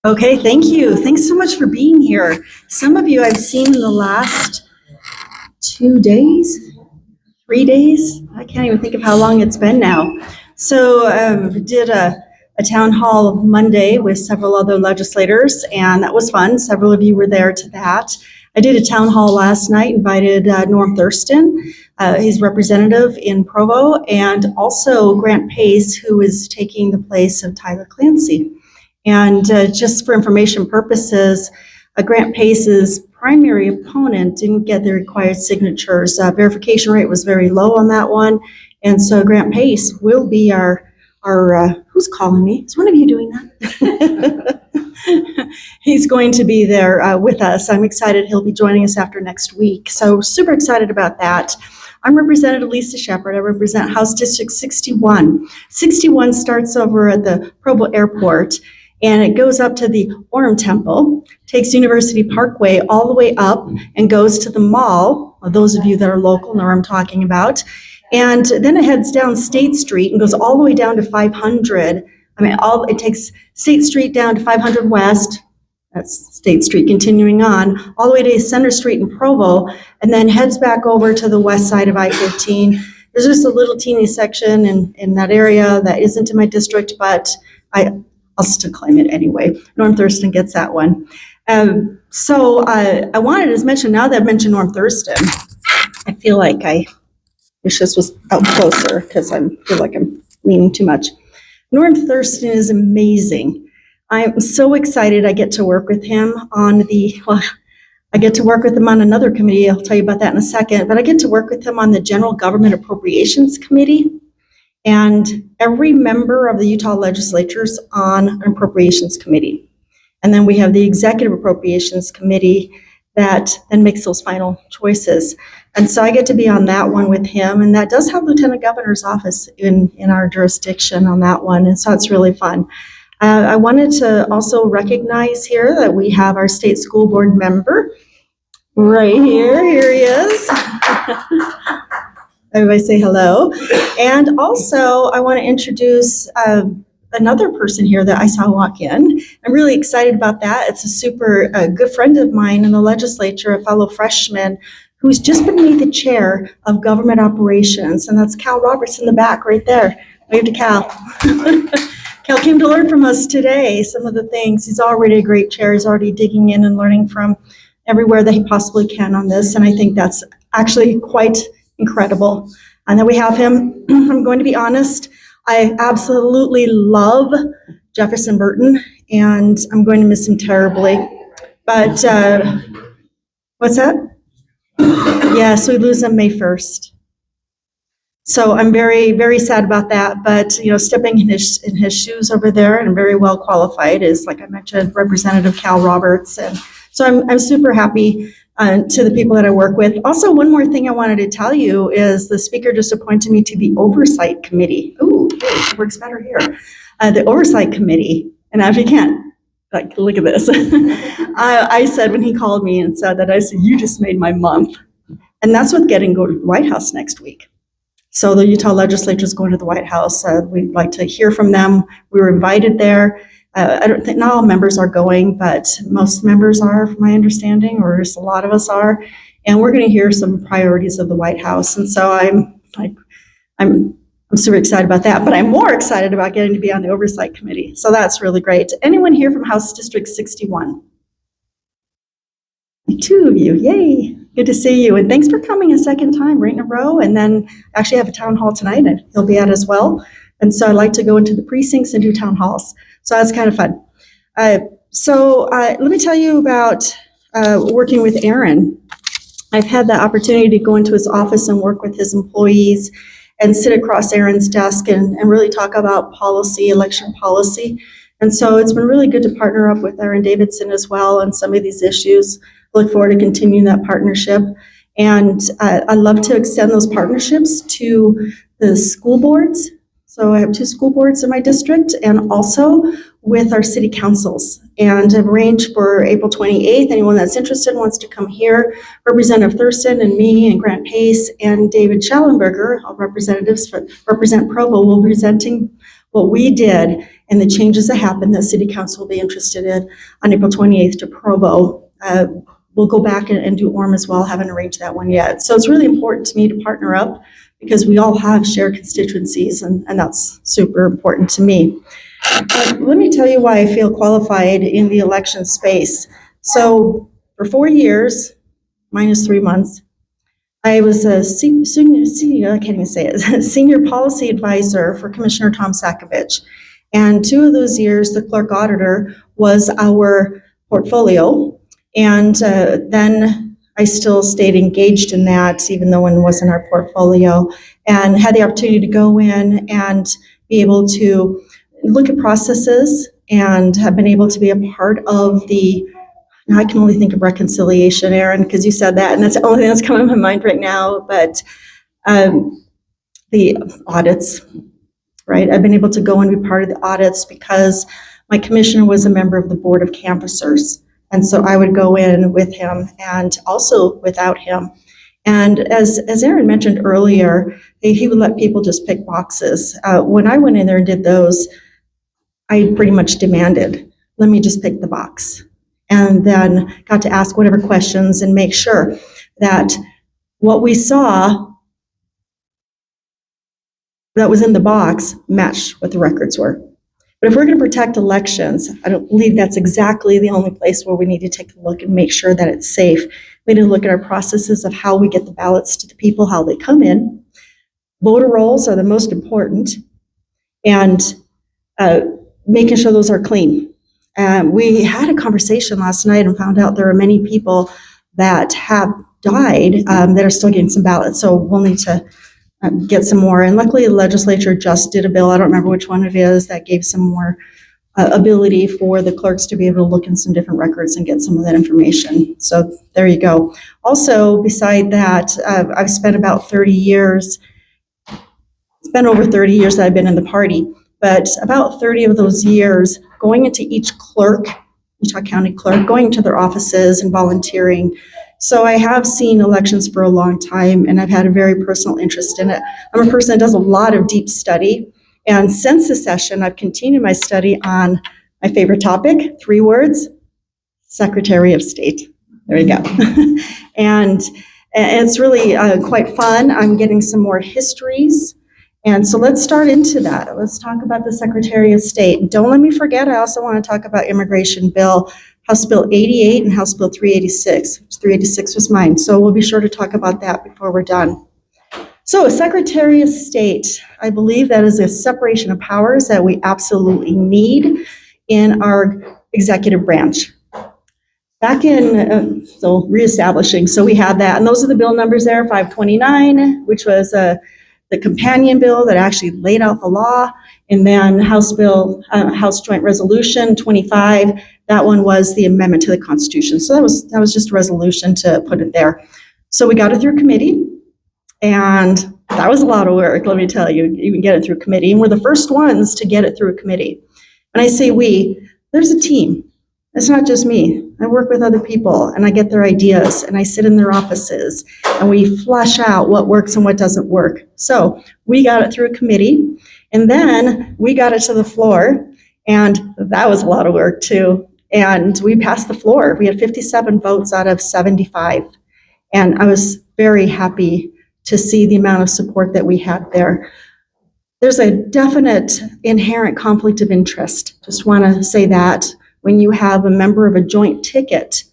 Okay, thank you. Thanks so much for being here. Some of you I've seen in the last 2 days, 3 days. I can't even think of how long it's been now. So we did a town hall Monday with several other legislators, and that was fun. Several of you were there to that. I did a town hall last night, invited Norm Thurston. He's representative in Provo, and also Grant Pace, who is taking the place of Tyler Clancy. And just for information purposes, Grant Pace's primary opponent didn't get the required signatures. Verification rate was very low on that one. And so Grant Pace will be our who's calling me? Is one of you doing that? He's going to be there with us. I'm excited. He'll be joining us after next week. So super excited about that. I'm Representative Lisa Shepard. I represent House District 61. 61 starts over at the Provo Airport, and it goes up to the Orem Temple, takes University Parkway all the way up and goes to the mall. Those of you that are local know what I'm talking about. And then it heads down State Street and goes all the way down to 500. It takes State Street down to 500 West. That's State Street continuing on, all the way to Center Street in Provo, and then heads back over to the west side of I-15. There's just a little teeny section in that area that isn't in my district, but I'll still claim it anyway. Norm Thurston gets that one. So I wanted to mention, now that I've mentioned Norm Thurston, I feel like I wish this was out closer because I feel like I'm leaning too much. Norm Thurston is amazing. I'm so excited I get to work with him on I get to work with him on another committee. I'll tell you about that in a second, but I get to work with him on the General Government Appropriations Committee. And every member of the Utah legislature is on an appropriations committee. And then we have the Executive Appropriations Committee that then makes those final choices. And so I get to be on that one with him, and that does have Lieutenant Governor's office in our jurisdiction on that one, and so it's really fun. I wanted to also recognize here that we have our state school board member right here. Here he is. Everybody say hello. And also, I want to introduce another person here that I saw walk in. I'm really excited about that. It's a super good friend of mine in the legislature, a fellow freshman who's just been made the chair of government operations, and that's Cal Roberts in the back right there. Wave to Cal. Cal came to learn from us today some of the things. He's already a great chair. He's already digging in and learning from everywhere that he possibly can on this, and I think that's actually quite incredible. And then we have him. I'm going to be honest, I absolutely love Jefferson Burton, and I'm going to miss him terribly. But what's that? Yes, we lose him May 1st. So I'm very, very sad about that. But stepping in his shoes over there, and very well qualified, is, like I mentioned, Representative Cal Roberts. And so I'm super happy to the people that I work with. Also, one more thing I wanted to tell you is the speaker just appointed me to the Oversight Committee. Ooh, it works better here. The Oversight Committee. And if you can't, look at this. I said when he called me and said that, I said, you just made my month. And that's with getting to go to the White House next week. So the Utah legislature is going to the White House. We'd like to hear from them. We were invited there. I don't think, not all members are going, but most members are, from my understanding, or just a lot of us are. And we're going to hear some priorities of the White House. And so I'm super excited about that. But I'm more excited about getting to be on the Oversight Committee. So that's really great. Anyone here from House District 61? 2 of you, yay. Good to see you. And thanks for coming a second time right in a row. And then actually have a town hall tonight, and he'll be at as well. And so I like to go into the precincts and do town halls. So that's kind of fun. Let me tell you about working with Aaron. I've had the opportunity to go into his office and work with his employees and sit across Aaron's desk and really talk about policy, election policy. And so it's been really good to partner up with Aaron Davidson as well on some of these issues. Look forward to continuing that partnership. And I love to extend those partnerships to the school boards. So I have 2 school boards in my district, and also with our city councils. And I've arranged for April 28th. Anyone that's interested wants to come here. Representative Thurston and me and Grant Pace and David Schallenberger, all representatives for Represent Provo, will be presenting what we did and the changes that happen that City Council will be interested in on April 28th to Provo. We'll go back and do Orem as well. Haven't arranged that one yet. So it's really important to me to partner up because we all have shared constituencies, and that's super important to me. Let me tell you why I feel qualified in the election space. So for 4 years, minus 3 months, I was a senior, I can't even say it, senior policy advisor for Commissioner Tom Sakovich. And 2 of those years, the clerk auditor was our portfolio. And then I still stayed engaged in that, even though it wasn't our portfolio, and had the opportunity to go in and be able to look at processes and have been able to be a part of the, now I can only think of reconciliation, Aaron, because you said that, and that's the only thing that's coming to my mind right now, but the audits, right? I've been able to go and be part of the audits because my commissioner was a member of the board of canvassers. And so I would go in with him and also without him. And as Aaron mentioned earlier, he would let people just pick boxes. When I went in there and did those, I pretty much demanded, let me just pick the box. And then got to ask whatever questions and make sure that what we saw that was in the box matched what the records were. But if we're going to protect elections, I don't believe that's exactly the only place where we need to take a look and make sure that it's safe. We need to look at our processes of how we get the ballots to the people, how they come in. Voter rolls are the most important, and making sure those are clean. We had a conversation last night and found out there are many people that have died that are still getting some ballots. So we'll need to get some more. And luckily, the legislature just did a bill, I don't remember which one it is, that gave some more ability for the clerks to be able to look in some different records and get some of that information. So there you go. Also, beside that, I've spent about 30 years, it's been over 30 years that I've been in the party, but about 30 of those years going into each clerk, Utah County clerk, going to their offices and volunteering. So I have seen elections for a long time, and I've had a very personal interest in it. I'm a person that does a lot of deep study, and since the session, I've continued my study on my favorite topic, 3 words, Secretary of State. There you go. And it's really quite fun. I'm getting some more histories. And so let's start into that. Let's talk about the Secretary of State. Don't let me forget, I also want to talk about immigration bill, House Bill 88 and House Bill 386. 386 was mine. So we'll be sure to talk about that before we're done. So Secretary of State, I believe that is a separation of powers that we absolutely need in our executive branch. Back in, so reestablishing, so we had that, and those are the bill numbers there, 529, which was the companion bill that actually laid out the law, and then House Joint Resolution 25, that one was the amendment to the Constitution. So that was just a resolution to put it there. So we got it through committee, and that was a lot of work, let me tell you, even get it through committee, and we're the first ones to get it through a committee. When I say we, there's a team. It's not just me. I work with other people, and I get their ideas, and I sit in their offices, and we flesh out what works and what doesn't work. So we got it through a committee, and then we got it to the floor, and that was a lot of work too. And we passed the floor. We had 57 votes out of 75, and I was very happy to see the amount of support that we had there. There's a definite inherent conflict of interest. Just want to say that. When you have a member of a joint ticket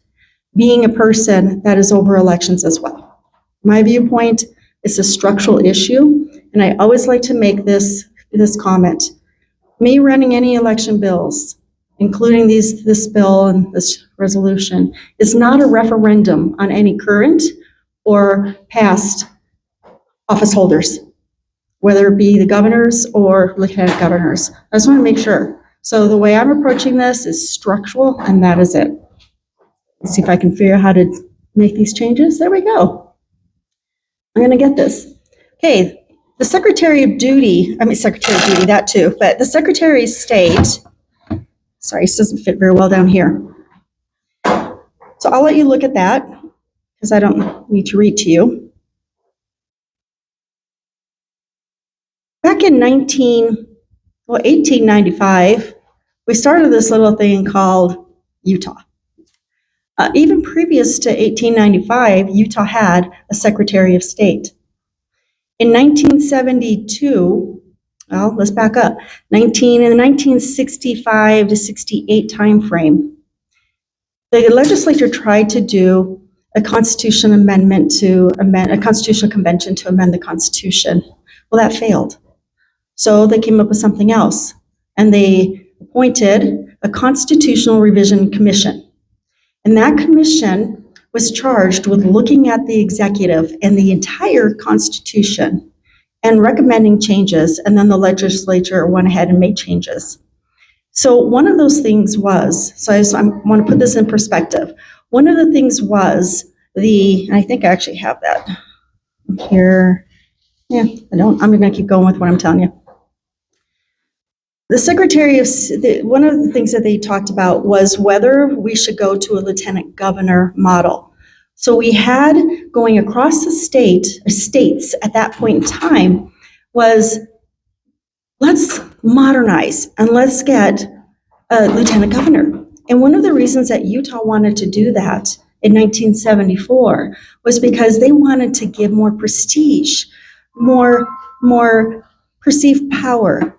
being a person that is over elections as well. My viewpoint is a structural issue, and I always like to make this comment. Me running any election bills, including this bill and this resolution, is not a referendum on any current or past office holders, whether it be the governors or lieutenant governors. I just want to make sure. So the way I'm approaching this is structural, and that is it. Let's see if I can figure out how to make these changes. There we go. I'm going to get this. Okay, the Secretary of Duty, that too, but the Secretary of State, sorry, this doesn't fit very well down here. So I'll let you look at that because I don't need to read to you. Back in Well, 1895, we started this little thing called Utah. Even previous to 1895, Utah had a Secretary of State. In 1972, well, let's back up. In the 1965 to 68 timeframe, the legislature tried to do a constitutional convention to amend the Constitution. Well, that failed. So they came up with something else, and they appointed a Constitutional Revision Commission. And that commission was charged with looking at the executive and the entire Constitution and recommending changes, and then the legislature went ahead and made changes. So one of those things was, I want to put this in perspective. One of the things was I think I actually have that here. Yeah, I don't, I'm going to keep going with what I'm telling you. The Secretary of, one of the things that they talked about was whether we should go to a lieutenant governor model. So we had, going across the states at that point in time, was let's modernize and let's get a lieutenant governor. And one of the reasons that Utah wanted to do that in 1974 was because they wanted to give more prestige, more perceived power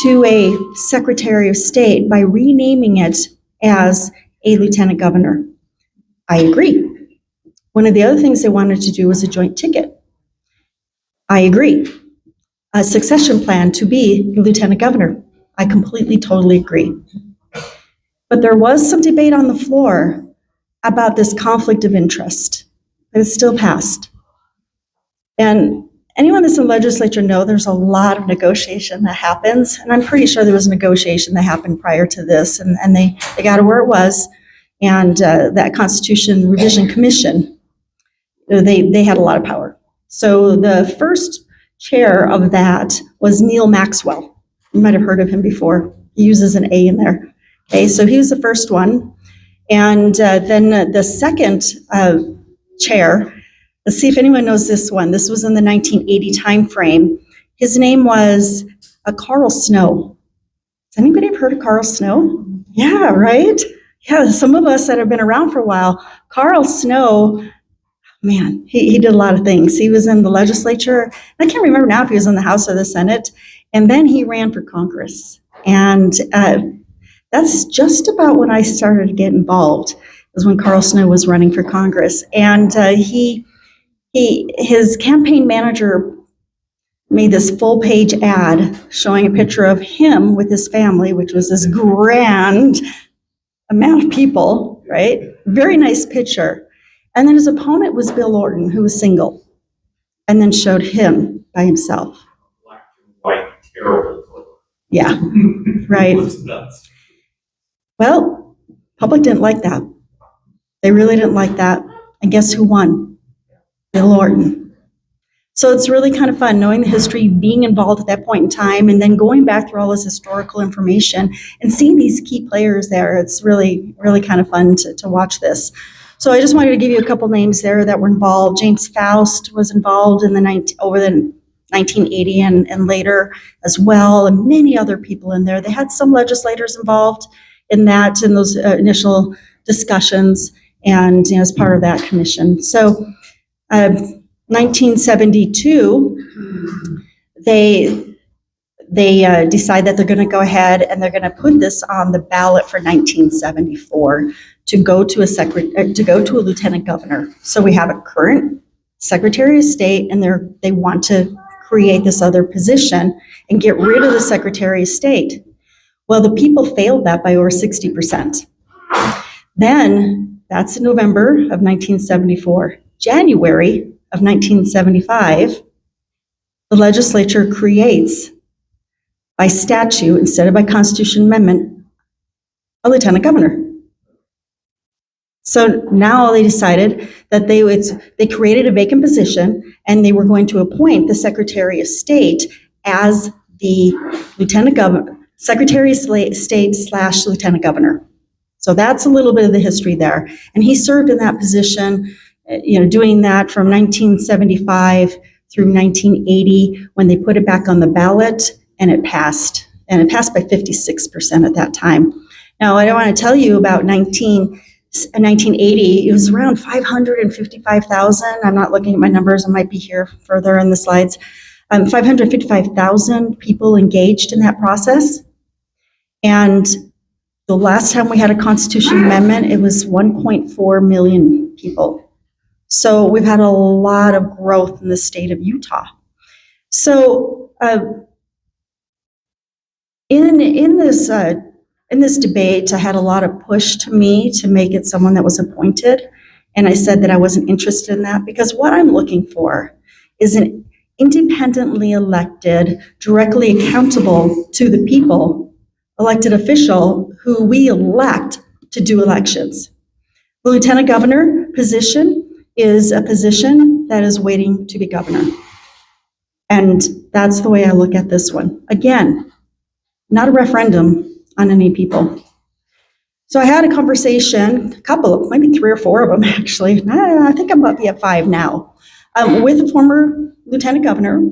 to a Secretary of State by renaming it as a lieutenant governor. I agree. One of the other things they wanted to do was a joint ticket. I agree. A succession plan to be lieutenant governor. I completely, totally agree. But there was some debate on the floor about this conflict of interest, but it's still passed. And anyone that's in the legislature know there's a lot of negotiation that happens, and I'm pretty sure there was a negotiation that happened prior to this, and they got to where it was, and that Constitution Revision Commission, they had a lot of power. So the first chair of that was Neil Maxwell. You might have heard of him before. He uses an A in there. Okay, so he was the first one. And then the second chair, let's see if anyone knows this one. This was in the 1980 timeframe. His name was Carl Snow. Has anybody ever heard of Carl Snow? Yeah, right? Yeah, some of us that have been around for a while. Carl Snow, man, he did a lot of things. He was in the legislature. I can't remember now if he was in the House or the Senate. And then he ran for Congress. And that's just about when I started to get involved, was when Carl Snow was running for Congress. And his campaign manager made this full-page ad showing a picture of him with his family, which was this grand amount of people, right? Very nice picture. And then his opponent was Bill Orton, who was single, and then showed him by himself. Black and white, terrible. Yeah, right. Well, public didn't like that. They really didn't like that. And guess who won? Bill Orton. So it's really kind of fun knowing the history, being involved at that point in time, and then going back through all this historical information and seeing these key players there. It's really, really kind of fun to watch this. So I just wanted to give you a couple names there that were involved. James Faust was involved in over the 1980 and later as well, and many other people in there. They had some legislators involved in those initial discussions, and as part of that commission. So 1972, they decide that they're going to go ahead and they're going to put this on the ballot for 1974 to go to a lieutenant governor. So we have a current Secretary of State, and they want to create this other position and get rid of the Secretary of State. Well, the people failed that by over 60%. Then, that's in November of 1974. January of 1975, the legislature creates, by statute, instead of by constitution amendment, a lieutenant governor. So now they decided that they created a vacant position, and they were going to appoint the Secretary of State as the Secretary of State / Lieutenant Governor. So that's a little bit of the history there. And he served in that position, doing that from 1975 through 1980 when they put it back on the ballot and it passed. and it passed by 56% at that time. Now, I don't want to tell you about 1980, it was around 555,000. I'm not looking at my numbers, I might be here further in the slides. 555,000 people engaged in that process. And the last time we had a constitutional amendment, it was 1.4 million people. So we've had a lot of growth in the state of Utah. So in this debate, I had a lot of push to me to make it someone that was appointed. And I said that I wasn't interested in that because what I'm looking for is an independently elected, directly accountable to the people, elected official who we elect to do elections. The lieutenant governor position is a position that is waiting to be governor. And that's the way I look at this one. Again, not a referendum on any people. So I had a conversation, a couple, maybe 3 or 4 of them actually. I think I might be at 5 now, with a former lieutenant governor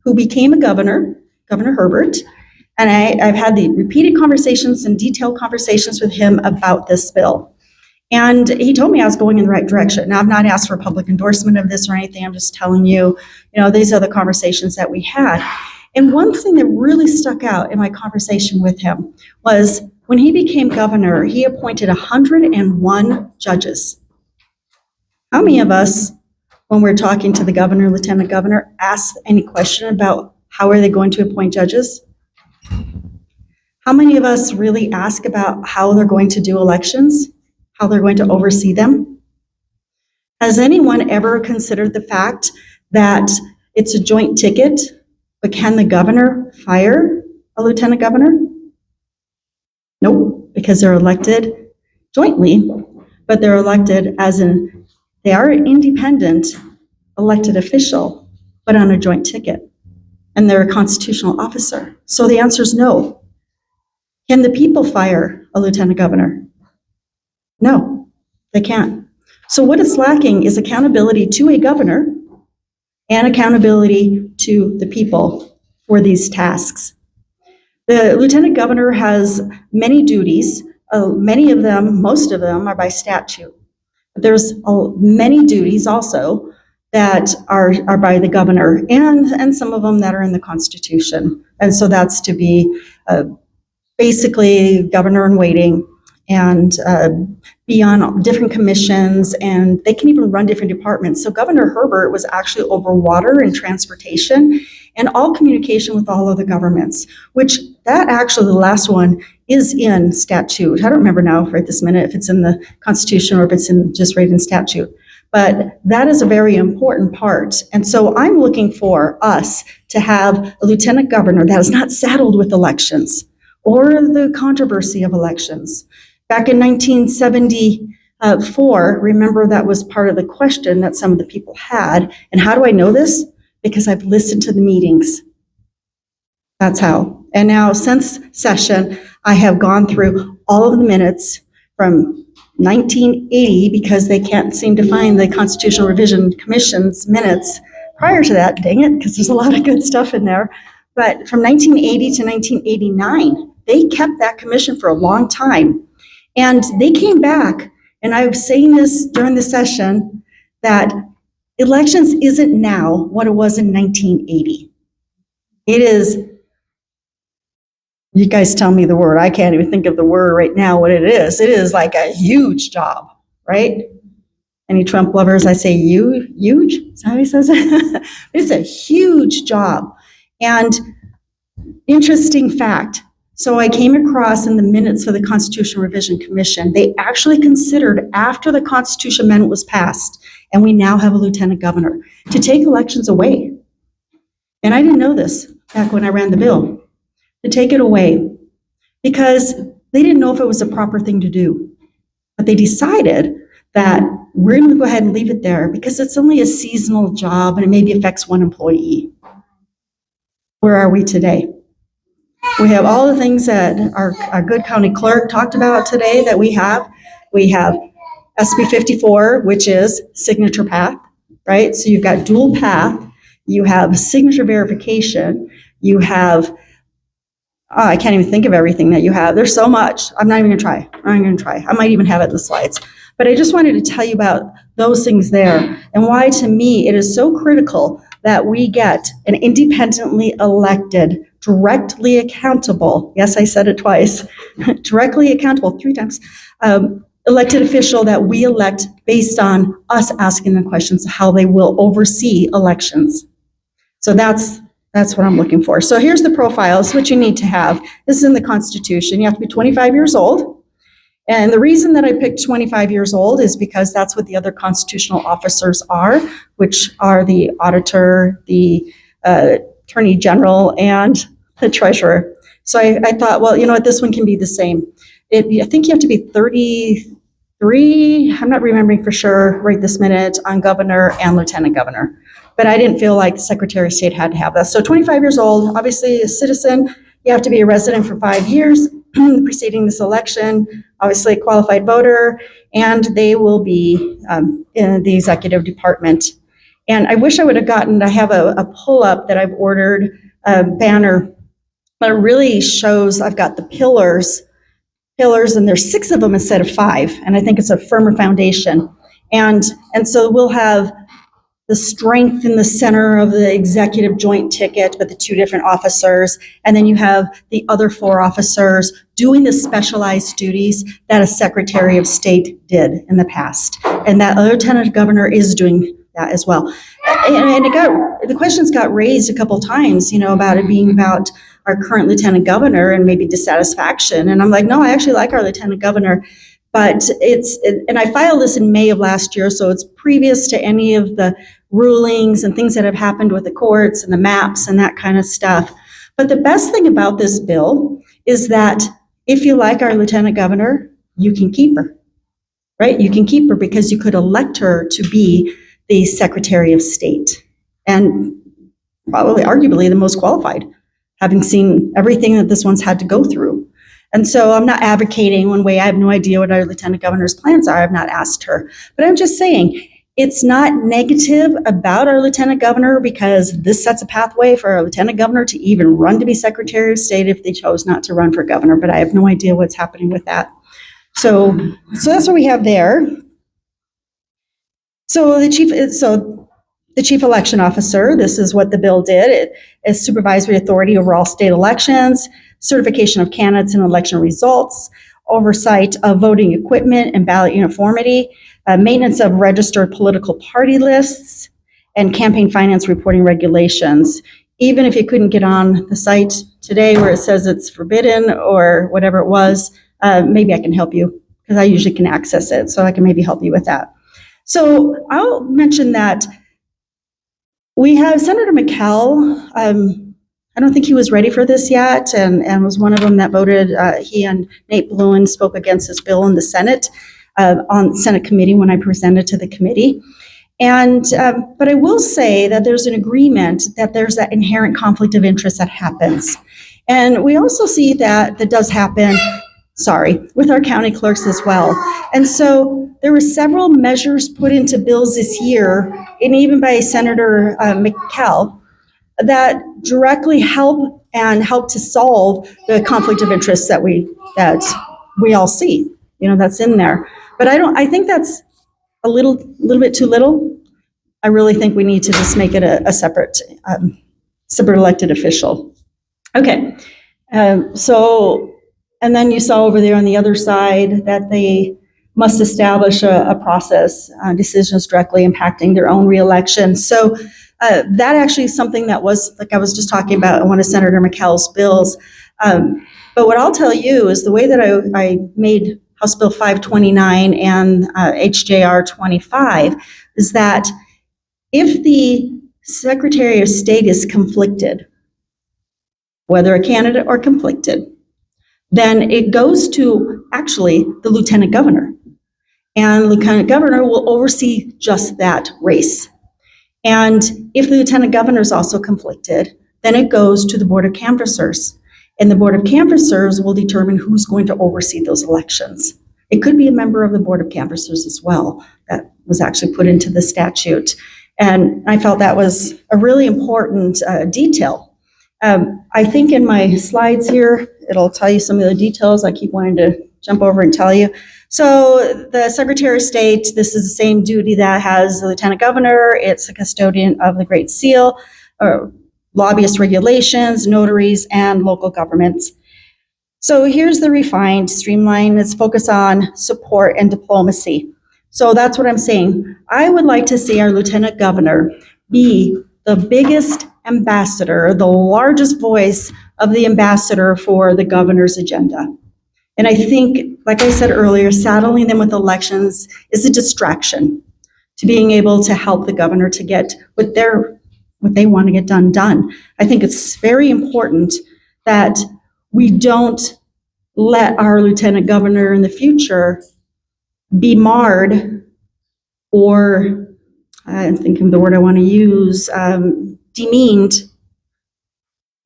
who became a governor, Governor Herbert. And I've had the repeated conversations and detailed conversations with him about this bill. And he told me I was going in the right direction. Now, I've not asked for public endorsement of this or anything. I'm just telling you, these are the conversations that we had. And one thing that really stuck out in my conversation with him was when he became governor, he appointed 101 judges. How many of us, when we're talking to the governor, lieutenant governor, ask any question about how are they going to appoint judges? How many of us really ask about how they're going to do elections? How they're going to oversee them? Has anyone ever considered the fact that it's a joint ticket, but can the governor fire a lieutenant governor? Nope, because they're elected jointly, but they're elected they are an independent elected official, but on a joint ticket, and they're a constitutional officer. So the answer is no. Can the people fire a lieutenant governor? No, they can't. So what it's lacking is accountability to a governor and accountability to the people for these tasks. The lieutenant governor has many duties. Many of them, most of them, are by statute. But there's many duties also that are by the governor, and some of them that are in the Constitution. And so that's to be basically governor in waiting, and be on different commissions, and they can even run different departments. So Governor Herbert was actually over water and transportation and all communication with all other governments, which that actually, the last one, is in statute. I don't remember now right this minute if it's in the Constitution or if it's just right in statute. But that is a very important part. And so I'm looking for us to have a lieutenant governor that is not saddled with elections or the controversy of elections. Back in 1974, remember that was part of the question that some of the people had. And how do I know this? Because I've listened to the meetings. That's how. And now since session, I have gone through all of the minutes from 1980 because they can't seem to find the Constitutional Revision Commission's minutes prior to that, dang it, because there's a lot of good stuff in there. But from 1980 to 1989, they kept that commission for a long time. And they came back, and I was saying this during the session, that elections isn't now what it was in 1980. It is, you guys tell me the word, I can't even think of the word right now what it is. It is like a huge job, right? Any Trump lovers, I say huge, is that how he says it? It's a huge job. And interesting fact, so I came across in the minutes for the Constitutional Revision Commission, they actually considered after the Constitution Amendment was passed, and we now have a lieutenant governor, to take elections away. And I didn't know this back when I ran the bill, to take it away, because they didn't know if it was a proper thing to do. But they decided that we're going to go ahead and leave it there because it's only a seasonal job and it maybe affects one employee. Where are we today? We have all the things that our good county clerk talked about today that we have. We have SB 54, which is signature path, right? So you've got dual path, you have signature verification, you have Oh, I can't even think of everything that you have. There's so much. I'm not even gonna try. I'm not gonna try. I might even have it in the slides. But I just wanted to tell you about those things there and why, to me, it is so critical that we get an independently elected, directly accountable, yes, I said it twice, directly accountable 3 times, elected official that we elect based on us asking them questions of how they will oversee elections. So that's what I'm looking for. So here's the profile. This is what you need to have. This is in the Constitution. You have to be 25 years old. And the reason that I picked 25 years old is because that's what the other constitutional officers are, which are the auditor, the attorney general, and the treasurer. So I thought, well, you know what, this one can be the same. I think you have to be 33, I'm not remembering for sure right this minute, on governor and lieutenant governor. But I didn't feel like the Secretary of State had to have that. So 25 years old, obviously a citizen, you have to be a resident for 5 years preceding this election, obviously a qualified voter, and they will be in the executive department. And I wish I would have I have a pull-up that I've ordered, a banner, that really shows, I've got the pillars, and there's 6 of them instead of 5, and I think it's a firmer foundation. And so we'll have the strength in the center of the executive joint ticket, but the 2 different officers. And then you have the other 4 officers doing the specialized duties that a Secretary of State did in the past. And that lieutenant governor is doing that as well. And the questions got raised a couple times, about it being about our current lieutenant governor and maybe dissatisfaction. And I'm like, no, I actually like our lieutenant governor. But and I filed this in May of last year, so it's previous to any of the rulings and things that have happened with the courts and the maps and that kind of stuff. But the best thing about this bill is that if you like our lieutenant governor, you can keep her, right? You can keep her because you could elect her to be the Secretary of State, and probably arguably the most qualified, having seen everything that this one's had to go through. And so I'm not advocating one way. I have no idea what our lieutenant governor's plans are. I've not asked her. But I'm just saying, it's not negative about our lieutenant governor, because this sets a pathway for our lieutenant governor to even run to be Secretary of State if they chose not to run for governor. But I have no idea what's happening with that. So that's what we have there. So the chief election officer, this is what the bill did. It is supervisory authority over all state elections, certification of candidates and election results, oversight of voting equipment and ballot uniformity, maintenance of registered political party lists, and campaign finance reporting regulations. Even if you couldn't get on the site today where it says it's forbidden or whatever it was, maybe I can help you, because I usually can access it, so I can maybe help you with that. So I'll mention that we have Senator McCall. I don't think he was ready for this yet, and was one of them that voted. He and Nate Bluen spoke against this bill in the Senate, on Senate committee when I presented to the committee. And but I will say that there's an agreement that there's that inherent conflict of interest that happens. And we also see that does happen, with our county clerks as well. And so there were several measures put into bills this year, and even by Senator McCall, that directly help to solve the conflict of interest that we all see, that's in there. But I think that's a little bit too little. I really think we need to just make it a separate elected official. Okay, and then you saw over there on the other side that they must establish a process, decisions directly impacting their own reelection. So that actually is something that was, like I was just talking about, in one of Senator McCall's bills. But what I'll tell you is the way that I made House Bill 529 and HJR 25 is that if the Secretary of State is conflicted, whether a candidate or conflicted, then it goes to actually the lieutenant governor. And the lieutenant governor will oversee just that race. And if the lieutenant governor is also conflicted, then it goes to the board of canvassers. And the board of canvassers will determine who's going to oversee those elections. It could be a member of the board of canvassers as well. That was actually put into the statute. And I felt that was a really important detail. I think in my slides here, it'll tell you some of the details. I keep wanting to jump over and tell you. So the Secretary of State, this is the same duty that has the Lieutenant Governor. It's the custodian of the Great Seal, lobbyist regulations, notaries, and local governments. So here's the refined, streamlined. It's focused on support and diplomacy. So that's what I'm saying. I would like to see our Lieutenant Governor be the biggest ambassador, the largest voice of the ambassador for the governor's agenda. And I think, like I said earlier, saddling them with elections is a distraction to being able to help the governor to get what they want to get done. I think it's very important that we don't let our lieutenant governor in the future be marred or, I'm thinking of the word I want to use, demeaned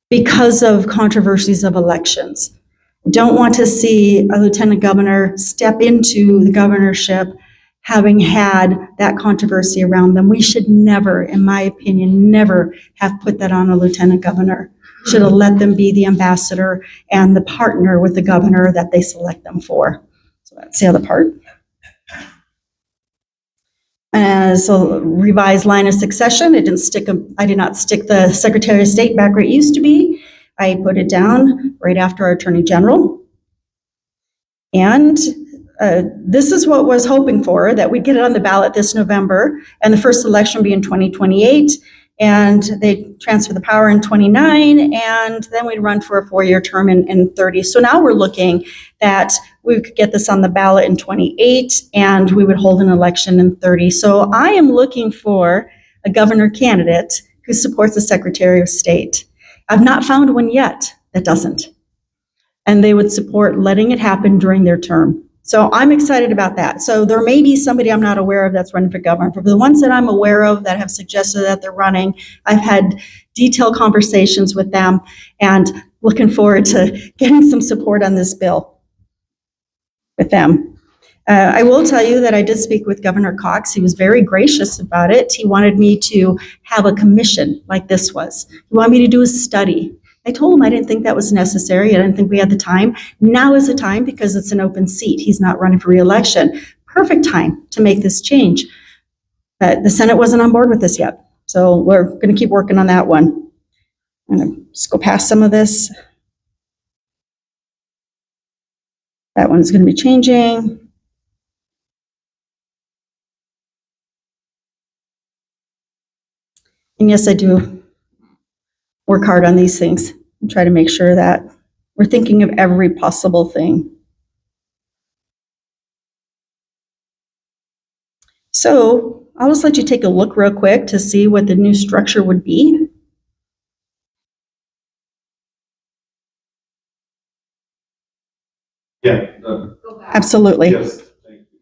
because of controversies of elections. Don't want to see a lieutenant governor step into the governorship having had that controversy around them. We should never, in my opinion, never have put that on a lieutenant governor. Should have let them be the ambassador and the partner with the governor that they select them for. So that's the other part. So revised line of succession. I did not stick the Secretary of State back where it used to be. I put it down right after our Attorney General. And this is what I was hoping for, that we'd get it on the ballot this November, and the first election be in 2028, and they transfer the power in 29, and then we'd run for a 4-year term in 30. So now we're looking that we could get this on the ballot in 28, and we would hold an election in 30. So I am looking for a governor candidate who supports the Secretary of State. I've not found one yet that doesn't. And they would support letting it happen during their term. So I'm excited about that. So there may be somebody I'm not aware of that's running for governor. For the ones that I'm aware of that have suggested that they're running, I've had detailed conversations with them and looking forward to getting some support on this bill with them. I will tell you that I did speak with Governor Cox. He was very gracious about it. He wanted me to have a commission like this was. He wanted me to do a study. I told him I didn't think that was necessary. I didn't think we had the time. Now is the time because it's an open seat. He's not running for re-election. Perfect time to make this change. The Senate wasn't on board with this yet. So we're going to keep working on that one. I'm going to just go past some of this. That one's going to be changing. And yes, I do work hard on these things and try to make sure that we're thinking of every possible thing. So I'll just let you take a look real quick to see what the new structure would be. Yeah. Absolutely. Yes, thank you.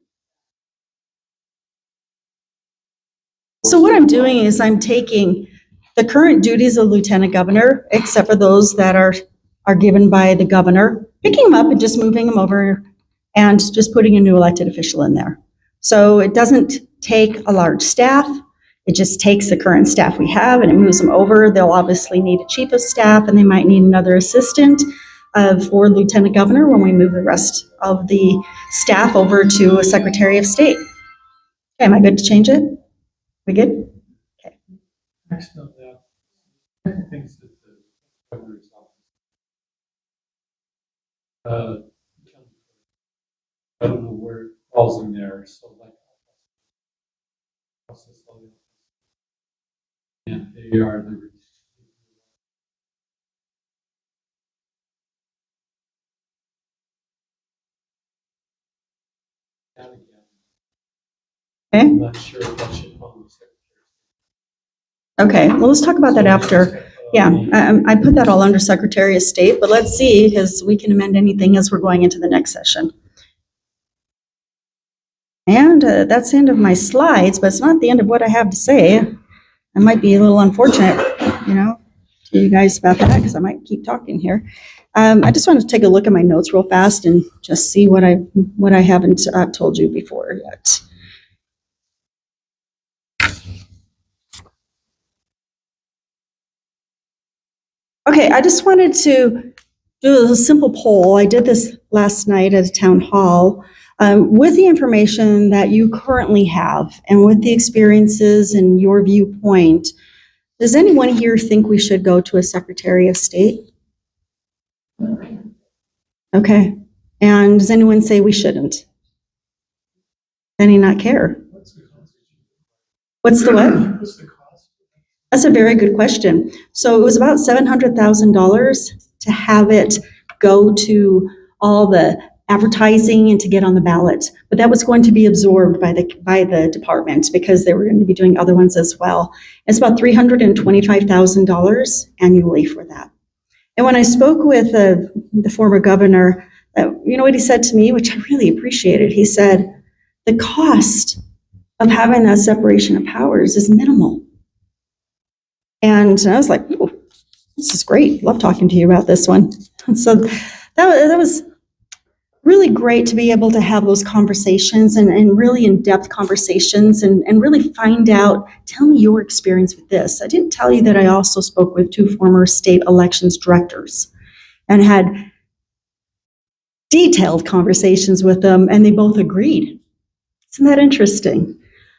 So what I'm doing is I'm taking the current duties of lieutenant governor, except for those that are given by the governor, picking them up and just moving them over and just putting a new elected official in there. So it doesn't take a large staff. It just takes the current staff we have and it moves them over. They'll obviously need a chief of staff and they might need another assistant for lieutenant governor when we move the rest of the staff over to a secretary of state. Okay, am I good to change it? We good? Okay. Next of that, things that the governor's office. I don't know where it falls in there, so like. And they are the. That again. Okay. I'm not sure if that should follow the secretary. Okay, well, let's talk about that after. Yeah, I put that all under Secretary of State, but let's see, because we can amend anything as we're going into the next session. And that's the end of my slides, but it's not the end of what I have to say. I might be a little unfortunate, to you guys about that, because I might keep talking here. I just want to take a look at my notes real fast and just see what I haven't told you before yet. Okay, I just wanted to do a simple poll. I did this last night at a town hall. With the information that you currently have and with the experiences and your viewpoint, does anyone here think we should go to a Secretary of State? Okay. And does anyone say we shouldn't? Any not care? What's the cost? What's the what? What's the cost? That's a very good question. So it was about $700,000 to have it go to all the advertising and to get on the ballot. But that was going to be absorbed by the department because they were going to be doing other ones as well. It's about $325,000 annually for that. And when I spoke with the former governor, you know what he said to me, which I really appreciated? He said, the cost of having that separation of powers is minimal. And I was like, oh, this is great. Love talking to you about this one. And so that was really great to be able to have those conversations and really in-depth conversations and really find out, tell me your experience with this. I didn't tell you that I also spoke with 2 former state elections directors and had detailed conversations with them, and they both agreed. Isn't that interesting?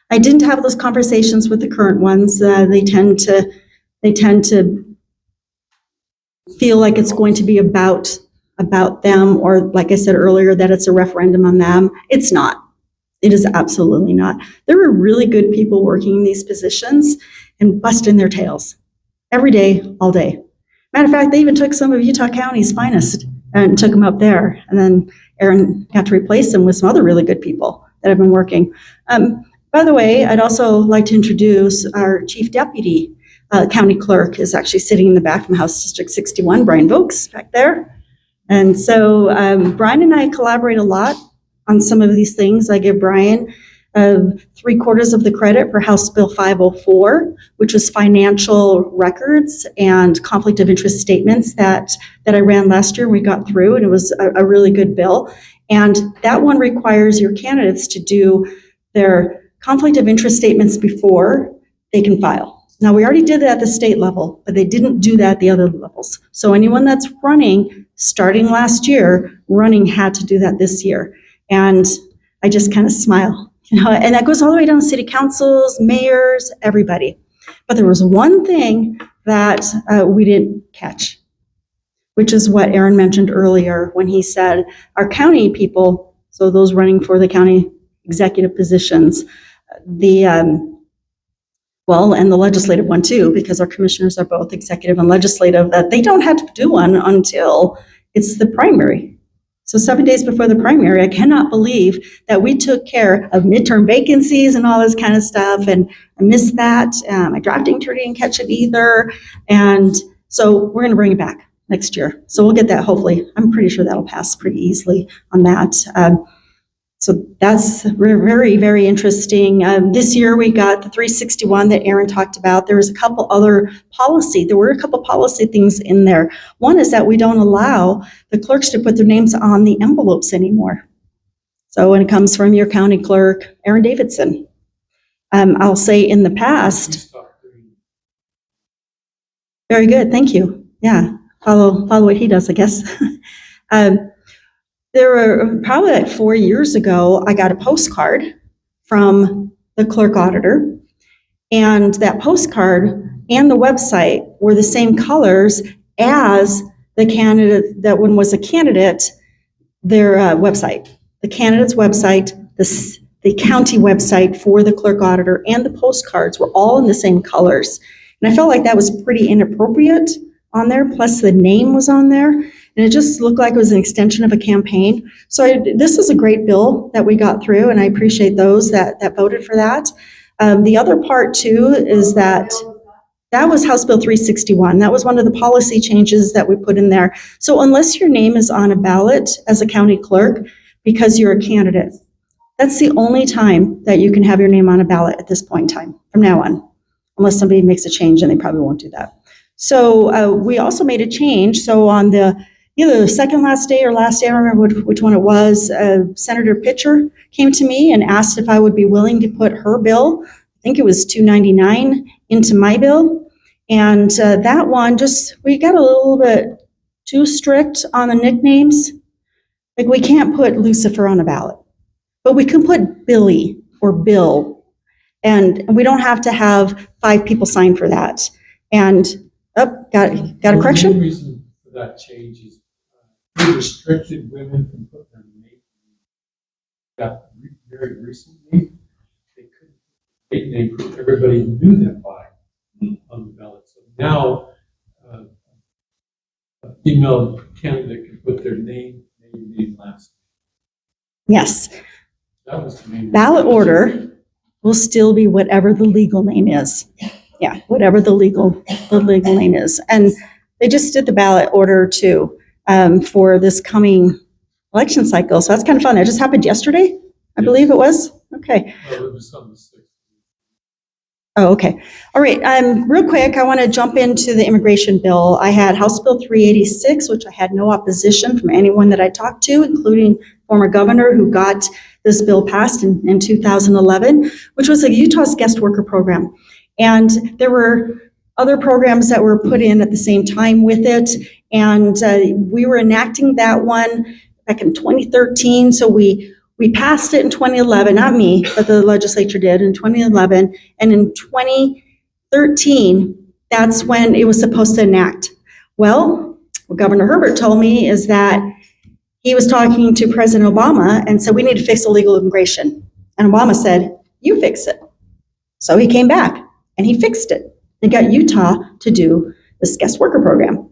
I didn't have those conversations with the current ones. They tend to feel like it's going to be about them, or like I said earlier, that it's a referendum on them. It's not. It is absolutely not. There are really good people working in these positions and busting their tails every day, all day. Matter of fact, they even took some of Utah County's finest and took them up there. And then Aaron got to replace them with some other really good people that have been working. By the way, I'd also like to introduce our chief deputy county clerk is actually sitting in the back from House District 61, Brian Vokes, back there. And so Brian and I collaborate a lot on some of these things. I give Brian 3/4 of the credit for House Bill 504, which was financial records and conflict of interest statements that I ran last year. We got through, and it was a really good bill. And that one requires your candidates to do their conflict of interest statements before they can file. Now, we already did that at the state level, but they didn't do that at the other levels. So anyone that's running, starting last year, running had to do that this year. And I just kind of smile, and that goes all the way down to city councils, mayors, everybody. But there was one thing that we didn't catch, which is what Aaron mentioned earlier when he said our county people, so those running for the county executive positions, and the legislative one too, because our commissioners are both executive and legislative, that they don't have to do one until it's the primary. So 7 days before the primary, I cannot believe that we took care of midterm vacancies and all this kind of stuff, and I missed that. My drafting attorney didn't catch it either, and so we're going to bring it back next year. So we'll get that, hopefully. I'm pretty sure that'll pass pretty easily on that. So that's very, very interesting. This year we got the 361 that Aaron talked about. There was a couple other there were a couple policy things in there. One is that we don't allow the clerks to put their names on the envelopes anymore. So when it comes from your county clerk, Aaron Davidson, I'll say in the past, very good, thank you. Yeah, follow what he does, I guess. There were probably like 4 years ago, I got a postcard from the clerk auditor, and that postcard and the website were the same colors as the candidate, that one was a candidate, their website. The candidate's website, the county website for the clerk auditor, and the postcards were all in the same colors. And I felt like that was pretty inappropriate on there, plus the name was on there. And it just looked like it was an extension of a campaign. So this is a great bill that we got through, and I appreciate those that voted for that. The other part too is that was House Bill 361. That was one of the policy changes that we put in there. So unless your name is on a ballot as a county clerk because you're a candidate, that's the only time that you can have your name on a ballot at this point in time, from now on, unless somebody makes a change, and they probably won't do that. So we also made a change. So on either the second last day or last day, I don't remember which one it was, Senator Pitcher came to me and asked if I would be willing to put her bill, I think it was 299, into my bill. And that one, we got a little bit too strict on the nicknames. Like, we can't put Lucifer on a ballot, but we can put Billy or Bill, and we don't have to have 5 people sign for that. And, got a The correction? main reason for that change is we restricted women from putting their name. Very recently, they couldn't put a name because everybody knew them by on the ballot. So now, a female candidate can put their name, last. Yes. That was the main. Ballot reason. order will still be whatever the legal name is. Yeah, whatever the legal name is. And they just did the ballot order too, for this coming election cycle. So that's kind of fun. That just happened yesterday, I believe it was. Okay. Well, it was on the 6th. Oh, okay. All right. Real quick, I want to jump into the immigration bill. I had House Bill 386, which I had no opposition from anyone that I talked to, including former governor who got this bill passed in 2011, which was a Utah's guest worker program. And there were other programs that were put in at the same time with it. And we were enacting that one back in 2013. So we passed it in 2011, not me, but the legislature did in 2011. And in 2013, that's when it was supposed to enact. Well, what Governor Herbert told me is that he was talking to President Obama and said, we need to fix illegal immigration. And Obama said, you fix it. So he came back and he fixed it. He got Utah to do this guest worker program.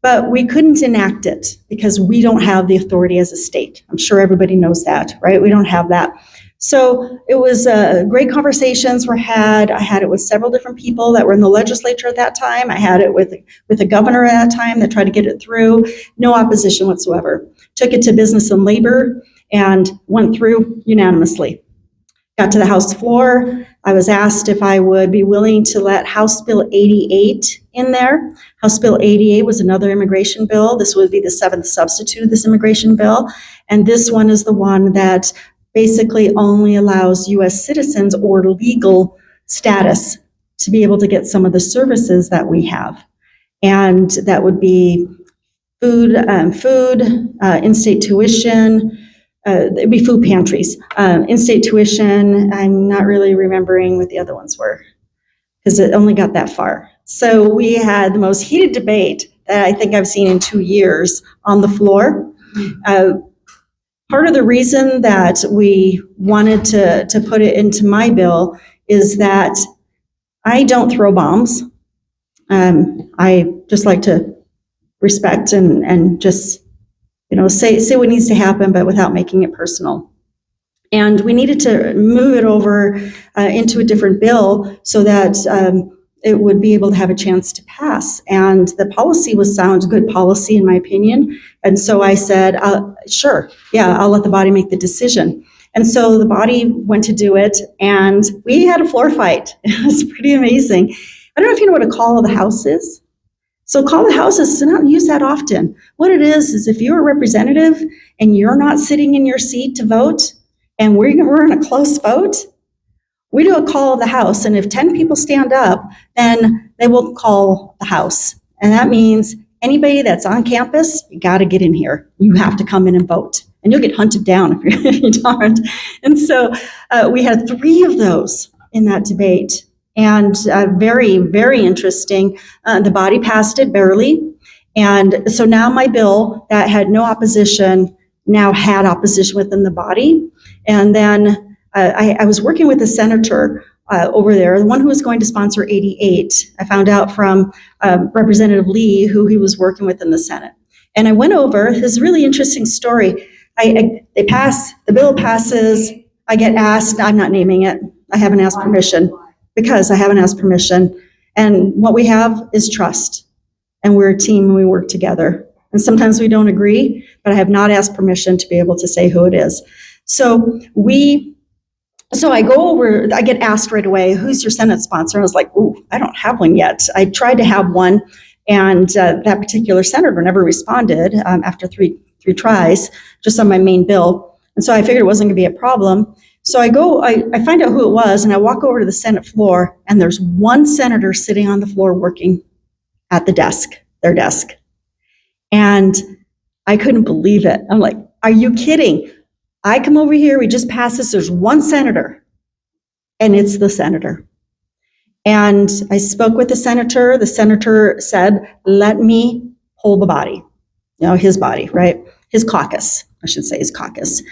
But we couldn't enact it because we don't have the authority as a state. I'm sure everybody knows that, right? We don't have that. So it was great conversations were had. I had it with several different people that were in the legislature at that time. I had it with the governor at that time that tried to get it through. No opposition whatsoever. Took it to Business and Labor and went through unanimously. Got to the House floor. I was asked if I would be willing to let House Bill 88 in there. House Bill 88 was another immigration bill. This would be the 7th substitute of this immigration bill. And this one is the one that basically only allows U.S. citizens or legal status to be able to get some of the services that we have. And that would be food, in-state tuition, it'd be food pantries, in-state tuition. I'm not really remembering what the other ones were because it only got that far. So we had the most heated debate that I think I've seen in 2 years on the floor. Part of the reason that we wanted to put it into my bill is that I don't throw bombs. I just like to respect and just say what needs to happen, but without making it personal. And we needed to move it over into a different bill so that it would be able to have a chance to pass. And the policy was sound, good policy in my opinion. And so I said, sure, yeah, I'll let the body make the decision. And so the body went to do it, and we had a floor fight. It was pretty amazing. I don't know if you know what a call of the house is. So call the house is not used that often. What it is if you're a representative and you're not sitting in your seat to vote, and we're in a close vote, we do a call of the house. And if 10 people stand up, then they will call the house. And that means anybody that's on campus, you got to get in here. You have to come in and vote. And you'll get hunted down if you don't. And so we had 3 of those in that debate. And very, very interesting. The body passed it barely. And so now my bill that had no opposition now had opposition within the body. And then I was working with a senator over there, the one who was going to sponsor 88. I found out from Representative Lee, who he was working with in the Senate. And I went over this really interesting story. The bill passes. I get asked, I'm not naming it. I haven't asked permission. Because I haven't asked permission. And what we have is trust. And we're a team and we work together. And sometimes we don't agree, but I have not asked permission to be able to say who it is. So I go over, I get asked right away, who's your Senate sponsor? And I was like, ooh, I don't have one yet. I tried to have one, and that particular senator never responded after three tries, just on my main bill. And so I figured it wasn't going to be a problem. So I find out who it was, and I walk over to the Senate floor, and there's one senator sitting on the floor working at the desk, their desk. And I couldn't believe it. I'm like, are you kidding? I come over here, we just passed this, there's one senator, and it's the senator. And I spoke with the senator. The senator said, let me hold the body, his body, right? His caucus, I should say his caucus.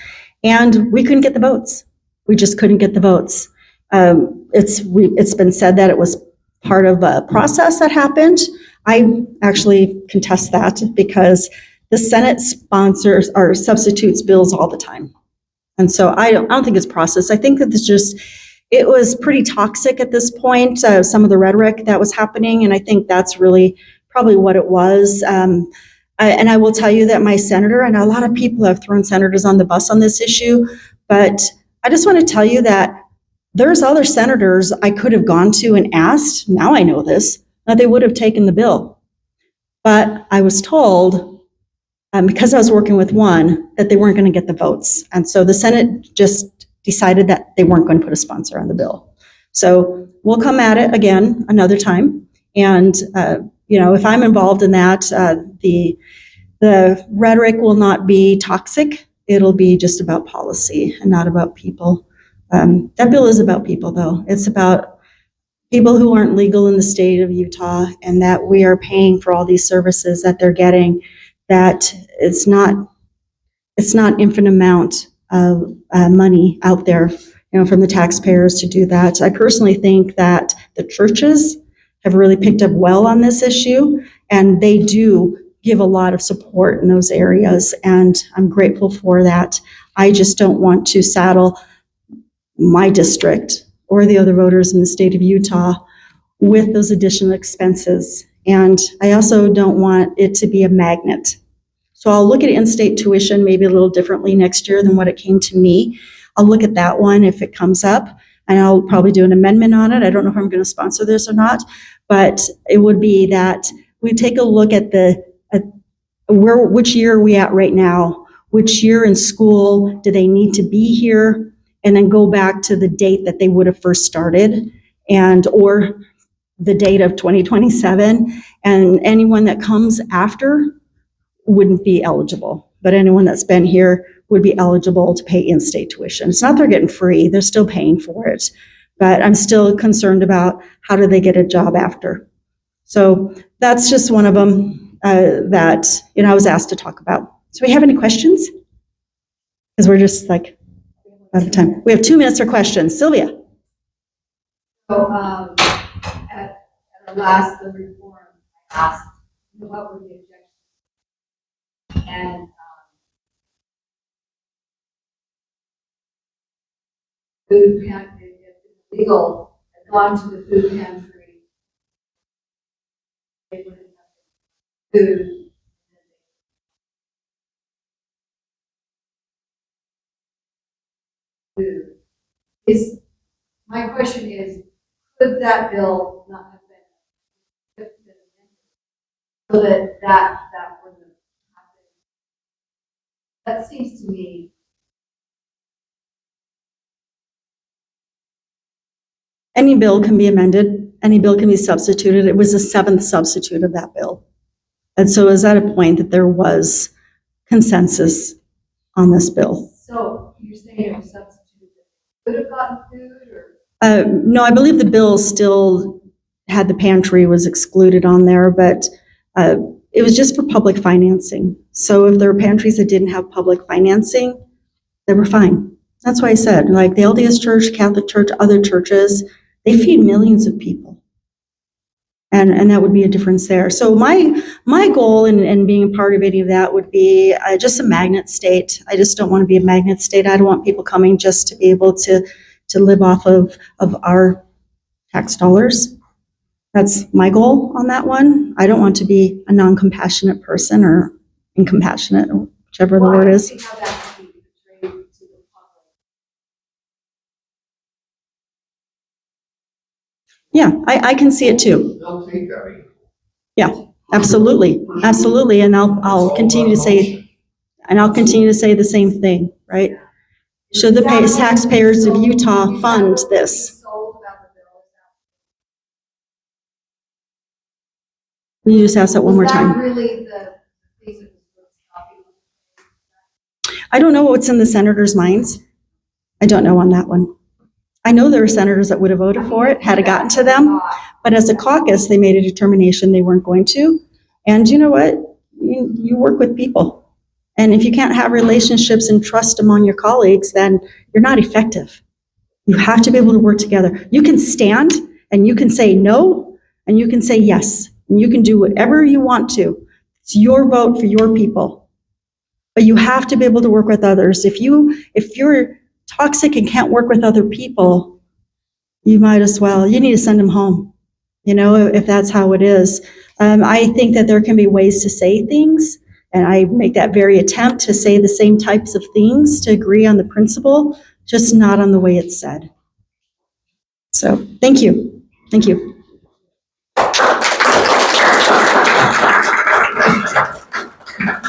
And we couldn't get the votes. We just couldn't get the votes. It's been said that it was part of a process that happened. I actually contest that because the Senate sponsors or substitutes bills all the time. And so I don't think it's process. I think that it was pretty toxic at this point, some of the rhetoric that was happening, and I think that's really probably what it was. And I will tell you that my senator, and a lot of people have thrown senators on the bus on this issue, but I just want to tell you that there's other senators I could have gone to and asked, now I know this, that they would have taken the bill. But I was told, because I was working with one, that they weren't going to get the votes. And so the Senate just decided that they weren't going to put a sponsor on the bill. So we'll come at it again another time. And, if I'm involved in that, the rhetoric will not be toxic. It'll be just about policy and not about people. That bill is about people, though. It's about people who aren't legal in the state of Utah, and that we are paying for all these services that they're getting, that it's not infinite amount of money out there, from the taxpayers to do that. I personally think that the churches have really picked up well on this issue, and they do give a lot of support in those areas, and I'm grateful for that. I just don't want to saddle my district or the other voters in the state of Utah with those additional expenses. And I also don't want it to be a magnet. So I'll look at in-state tuition maybe a little differently next year than what it came to me. I'll look at that one if it comes up, and I'll probably do an amendment on it. I don't know if I'm going to sponsor this or not, but it would be that we take a look at which year are we at right now, which year in school do they need to be here, and then go back to the date that they would have first started, or the date of 2027, and anyone that comes after wouldn't be eligible, but anyone that's been here would be eligible to pay in-state tuition. It's not they're getting free, they're still paying for it, but I'm still concerned about how do they get a job after. So that's just one of them that I was asked to talk about. So we have any questions? Because we're just like out of time. We have 2 minutes for questions. Sylvia. So at the last reform, I asked what were the objections, and food pantry, if legal, had gone to the food pantry, they wouldn't have food. Food. My question is, could that bill not have been so that wouldn't happen? That seems to me. Any bill can be amended. Any bill can be substituted. It was the 7th substitute of that bill. And so it was at a point that there was consensus on this bill. So you're saying it was substituted? Could have gotten food, or? No, I believe the bill still had the pantry was excluded on there, but it was just for public financing. So if there were pantries that didn't have public financing, they were fine. That's why I said, like the LDS Church, Catholic Church, other churches, they feed millions of people. And that would be a difference there. So my goal in being a part of any of that would be just a magnet state. I just don't want to be a magnet state. I don't want people coming just to be able to live off of our tax dollars. That's my goal on that one. I don't want to be a non-compassionate person or incompassionate, or whichever the word is. I see how that could be portrayed to the public. Yeah, I can see it too. They'll take that. Yeah, absolutely, absolutely. And I'll continue to say, the same thing, right? Should the taxpayers of Utah fund this? Sold about the bill. Will you just ask that one more Was that time? really the piece of stopping? I don't know what's in the senators' minds. I don't know on that one. I know there were senators that would have voted for it had it gotten to them, but as a caucus, they made a determination they weren't going to. And you know what? You work with people. And if you can't have relationships and trust among your colleagues, then you're not effective. You have to be able to work together. You can stand and you can say no, and you can say yes, and you can do whatever you want to. It's your vote for your people. But you have to be able to work with others. If you're toxic and can't work with other people, you might as well. You need to send them home, if that's how it is. I think that there can be ways to say things, and I make that very attempt to say the same types of things, to agree on the principle, just not on the way it's said. So, thank you. Thank you.